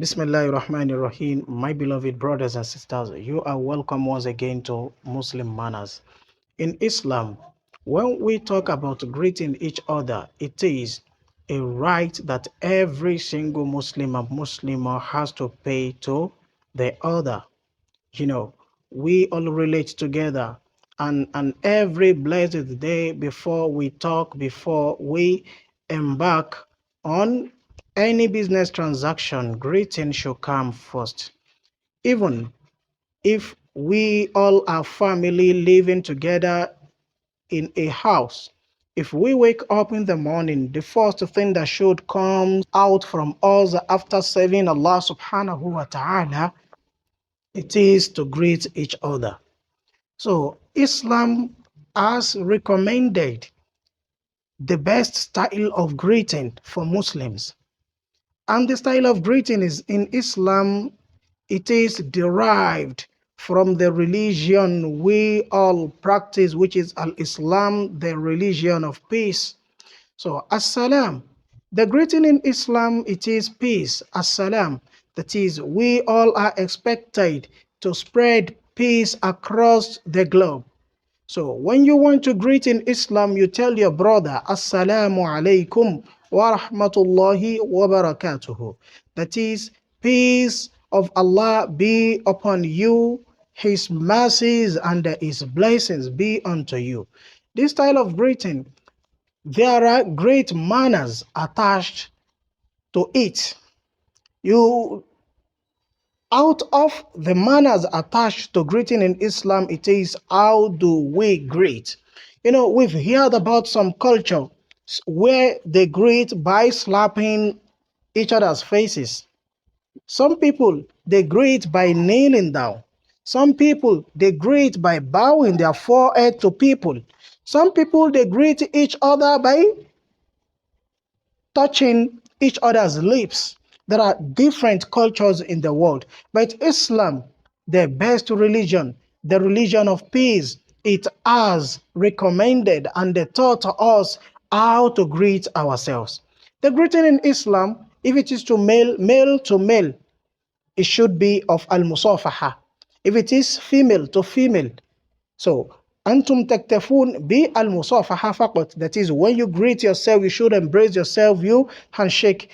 Bismillahirrahmanirrahim. My beloved brothers and sisters, you are welcome once again to Muslim Manners. In Islam, when we talk about greeting each other, it is a right that every single Muslim and Muslimah has to pay to the other. You know, we all relate together, and every blessed day before we talk, before we embark on any business transaction, greeting should come first. Even if we all are family living together in a house, if we wake up in the morning, the first thing that should come out from us after serving Allah subhanahu wa ta'ala, it is to greet each other. So Islam has recommended the best style of greeting for Muslims. And the style of greeting is in Islam, it is derived from the religion we all practice, which is Al-Islam, the religion of peace. So, As-salam, the greeting in Islam, it is peace, As-salam. That is, we all are expected to spread peace across the globe. So when you want to greet in Islam, you tell your brother, Assalamu alaikum wa rahmatullahi wa barakatuhu. That is, peace of Allah be upon you, His mercies and His blessings be unto you. This style of greeting, there are great manners attached to it. Out of the manners attached to greeting in Islam, it is how do we greet? We've heard about some culture where they greet by slapping each other's faces. Some people, they greet by kneeling down. Some people, they greet by bowing their forehead to people. Some people, they greet each other by touching each other's lips. There are different cultures in the world, but Islam, the best religion, the religion of peace, it has recommended and they taught us how to greet ourselves. The greeting in Islam, if it is to male to male, it should be of al-musafaha. If it is female to female, so antum taktafun bi al musafaha faqat. That is, when you greet yourself, you should embrace yourself, you handshake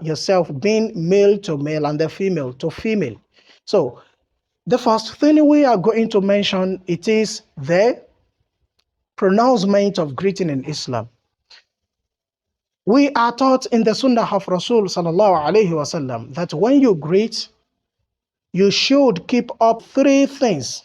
yourself, being male to male and the female to female. So the first thing we are going to mention, it is the pronouncement of greeting in Islam. We are taught in the Sunnah of Rasul sallallahu alaihi wasallam that when you greet, you should keep up three things.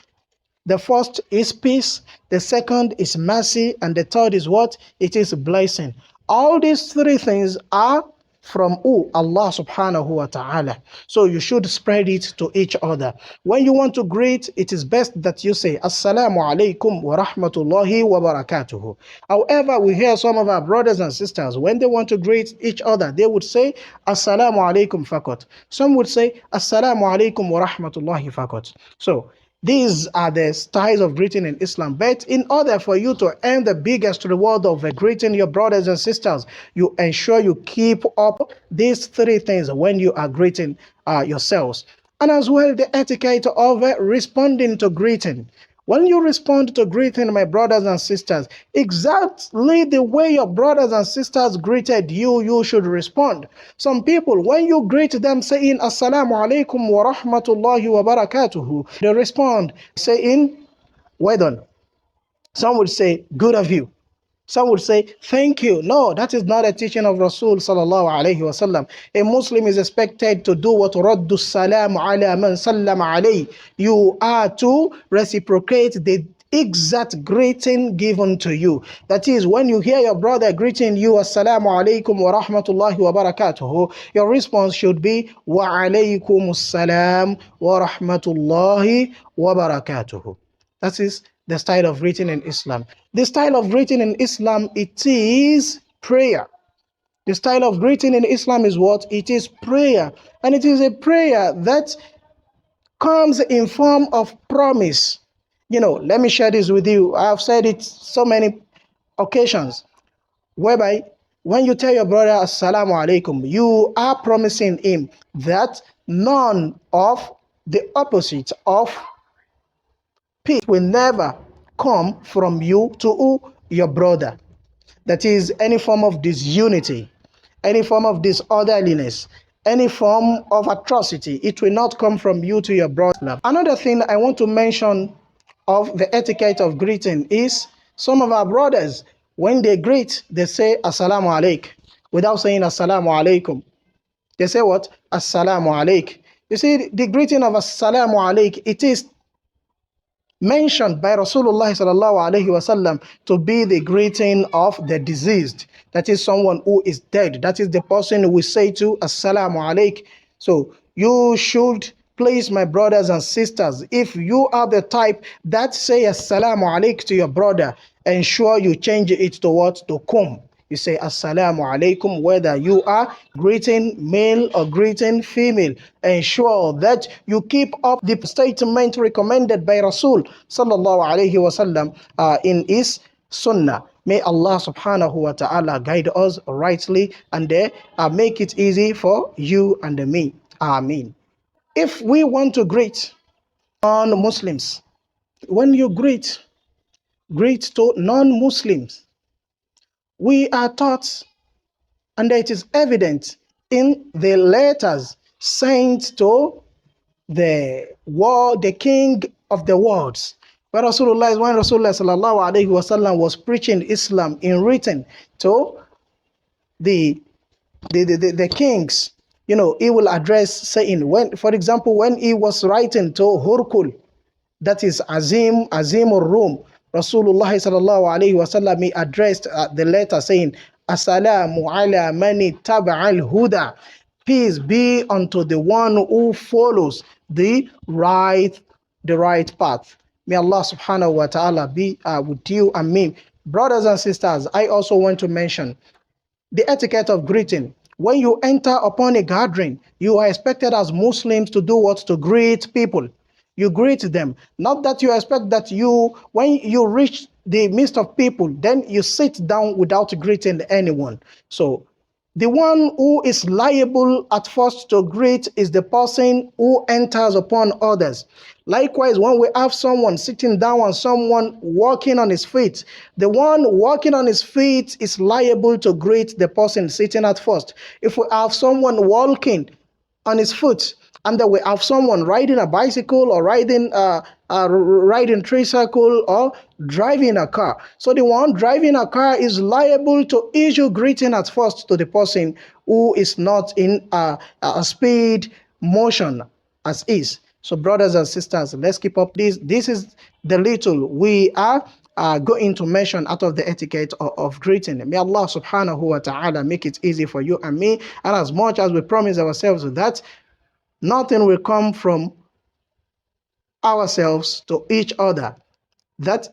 The first is peace, the second is mercy, and the third is what? It is blessing. All these three things are from who? Allah subhanahu wa ta'ala. So you should spread it to each other. When you want to greet, it is best that you say, Assalamu alaikum wa rahmatullahi wa barakatuhu. However, we hear some of our brothers and sisters, when they want to greet each other, they would say, Assalamu alaikum faqat. Some would say, Assalamu alaikum wa rahmatullahi faqat. So, these are the styles of greeting in Islam. But in order for you to earn the biggest reward of greeting your brothers and sisters, you ensure you keep up these three things when you are greeting yourselves. And as well, the etiquette of responding to greeting. When you respond to greeting, my brothers and sisters, exactly the way your brothers and sisters greeted you, you should respond. Some people, when you greet them saying, Assalamu alaikum wa rahmatullahi wa barakatuhu, they respond saying, well done. Some would say, good of you. Some would say, thank you. No, that is not a teaching of Rasul sallallahu alayhi wasallam. A Muslim is expected to do what raddu salam ala man sallam alayhi. You are to reciprocate the exact greeting given to you. That is, when you hear your brother greeting you, assalamu alaikum wa rahmatullahi wa barakatuhu, your response should be, wa alaykum assalam wa rahmatullahi wa barakatuhu. That is the style of greeting in Islam. The style of greeting in Islam, it is prayer. The style of greeting in Islam is what? It is prayer. And it is a prayer that comes in form of promise. Let me share this with you. I have said it so many occasions, whereby when you tell your brother, Assalamu alaikum, you are promising him that none of the opposite of peace will never come from you to your brother. That is, any form of disunity, any form of disorderliness, any form of atrocity, it will not come from you to your brother. Another thing I want to mention of the etiquette of greeting is some of our brothers, when they greet, they say Assalamu alaikum without saying Assalamu alaikum. They say what? Assalamu alaikum. You see, the greeting of Assalamu alaikum, it is mentioned by Rasulullah sallallahu alaihi wasallam to be the greeting of the deceased. That is someone who is dead. That is the person we say to Assalamu alaikum. So you should, please, my brothers and sisters, if you are the type that say Assalamu alaikum to your brother, ensure you change it to what? To kum. You say Assalamu alaikum, whether you are greeting male or greeting female. Ensure that you keep up the statement recommended by Rasul sallallahu alaihi wasallam in his sunnah. May Allah subhanahu wa ta'ala guide us rightly and make it easy for you and me. Ameen. If we want to greet non-Muslims, when you greet to non-Muslims, we are taught, and it is evident in the letters sent to the world, the king of the worlds. When Rasulullah sallallahu alaihi wasallam was preaching Islam in written to the kings, he will address saying, when, for example, when he was writing to Hurkul, that is Azim al-Rum, Rasulullah sallallahu alaihi wasallam, he addressed the letter saying, Assalamu ala mani taba'al huda. Peace be unto the one who follows the right path. May Allah subhanahu wa ta'ala be with you and me. Brothers and sisters, I also want to mention the etiquette of greeting. When you enter upon a gathering, you are expected as Muslims to do what? To greet people. You greet them. Not that you expect that when you reach the midst of people, then you sit down without greeting anyone. So the one who is liable at first to greet is the person who enters upon others. Likewise, when we have someone sitting down and someone walking on his feet, the one walking on his feet is liable to greet the person sitting at first. If we have someone walking on his foot, and then we have someone riding a bicycle or riding tricycle or driving a car. So the one driving a car is liable to issue greeting at first to the person who is not in a speed motion as is. So brothers and sisters, let's keep up this. This is the little we are going to mention out of the etiquette of greeting. May Allah subhanahu wa ta'ala make it easy for you and me. And as much as we promise ourselves that nothing will come from ourselves to each other, that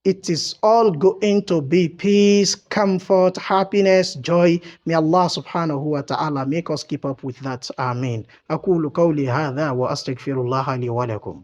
it is all going to be peace, comfort, happiness, joy. May Allah subhanahu wa ta'ala make us keep up with that. Ameen. أقول قولي هذا وأستغفر الله لي ولكم.